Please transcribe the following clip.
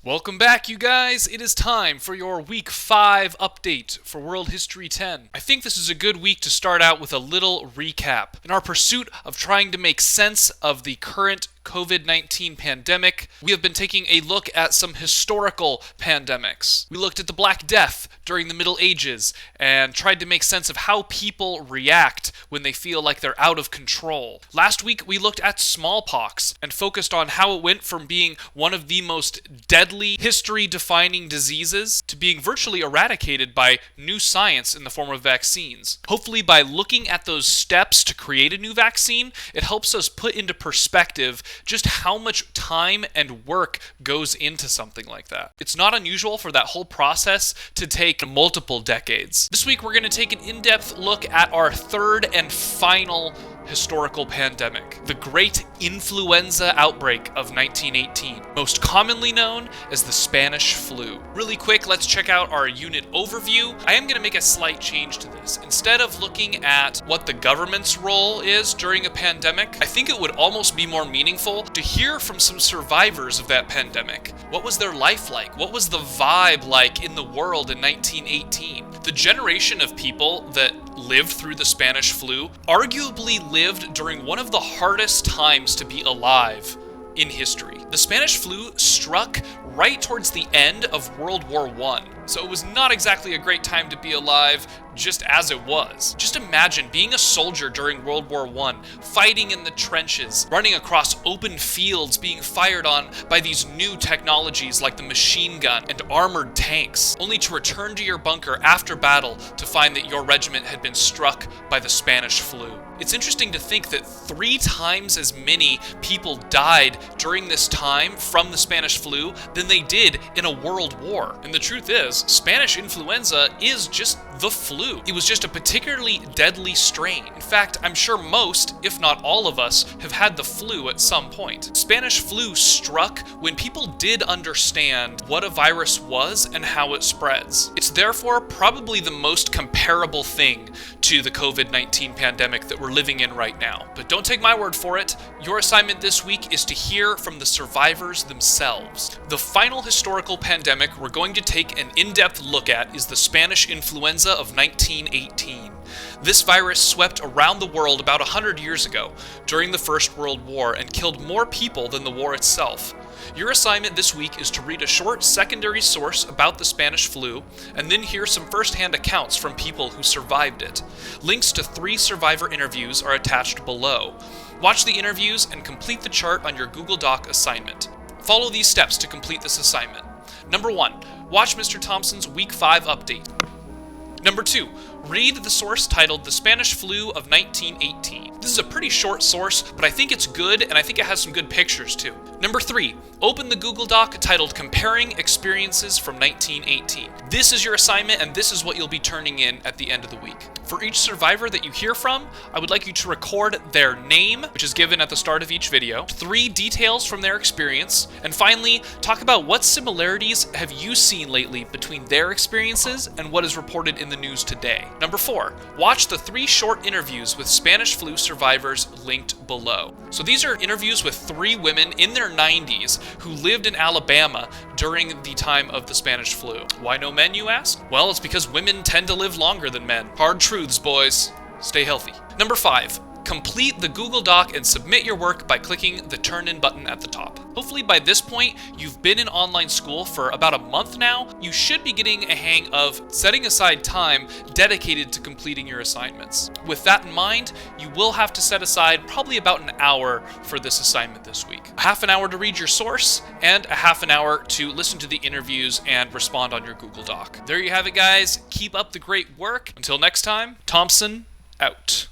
Welcome back, you guys! It is time for your Week 5 update for World History 10. I think this is a good week to start out with a little recap. In our pursuit of trying to make sense of the current COVID-19 pandemic, we have been taking a look at some historical pandemics. We looked at the Black Death during the Middle Ages and tried to make sense of how people react when they feel like they're out of control. Last week, we looked at smallpox and focused on how it went from being one of the most deadly, history-defining diseases to being virtually eradicated by new science in the form of vaccines. Hopefully, by looking at those steps to create a new vaccine, it helps us put into perspective just how much time and work goes into something like that. It's not unusual for that whole process to take multiple decades. This week, we're going to take an in-depth look at our third and final historical pandemic, the Great Influenza Outbreak of 1918, most commonly known as the Spanish flu. Really quick, let's check out our unit overview. I am going to make a slight change to this. Instead of looking at what the government's role is during a pandemic, I think it would almost be more meaningful to hear from some survivors of that pandemic. What was their life like? What was the vibe like in the world in 1918? The generation of people that lived through the Spanish flu arguably lived during one of the hardest times to be alive in history. The Spanish flu struck right towards the end of World War I, so it was not exactly a great time to be alive, just as it was. Just imagine being a soldier during World War I, fighting in the trenches, running across open fields, being fired on by these new technologies like the machine gun and armored tanks, only to return to your bunker after battle to find that your regiment had been struck by the Spanish flu. It's interesting to think that 3 times as many people died during this time from the Spanish flu than they did in a world war. And the truth is, Spanish influenza is just the flu. It was just a particularly deadly strain. In fact, I'm sure most, if not all of us, have had the flu at some point. Spanish flu struck when people did understand what a virus was and how it spreads. It's therefore probably the most comparable thing to the COVID-19 pandemic that we're living in right now. But don't take my word for it. Your assignment this week is to hear from the survivors themselves. The final historical pandemic we're going to take an in-depth look at is the Spanish influenza of 1918. This virus swept around the world about 100 years ago during the First World War and killed more people than the war itself. Your assignment this week is to read a short secondary source about the Spanish flu and then hear some first-hand accounts from people who survived it. Links to 3 survivor interviews are attached below. Watch the interviews and complete the chart on your Google Doc assignment. Follow these steps to complete this assignment. Number 1, watch Mr. Thompson's Week 5 update. Number 2, read the source titled The Spanish Flu of 1918. This is a pretty short source, but I think it's good, and I think it has some good pictures too. Number 3, open the Google Doc titled Comparing Experiences from 1918. This is your assignment, and this is what you'll be turning in at the end of the week. For each survivor that you hear from, I would like you to record their name, which is given at the start of each video, 3 details from their experience, and finally, talk about what similarities have you seen lately between their experiences and what is reported in the news today. Number 4, watch the 3 short interviews with Spanish flu survivors linked below. So these are interviews with 3 women in their 90s who lived in Alabama during the time of the Spanish flu. Why no men, you ask? Well, it's because women tend to live longer than men. Hard truths, boys. Stay healthy. Number 5, complete the Google Doc and submit your work by clicking the Turn In button at the top. Hopefully by this point, you've been in online school for about a month now. You should be getting a hang of setting aside time dedicated to completing your assignments. With that in mind, you will have to set aside probably about an hour for this assignment this week. A half an hour to read your source, and a half an hour to listen to the interviews and respond on your Google Doc. There you have it, guys. Keep up the great work. Until next time, Thompson out.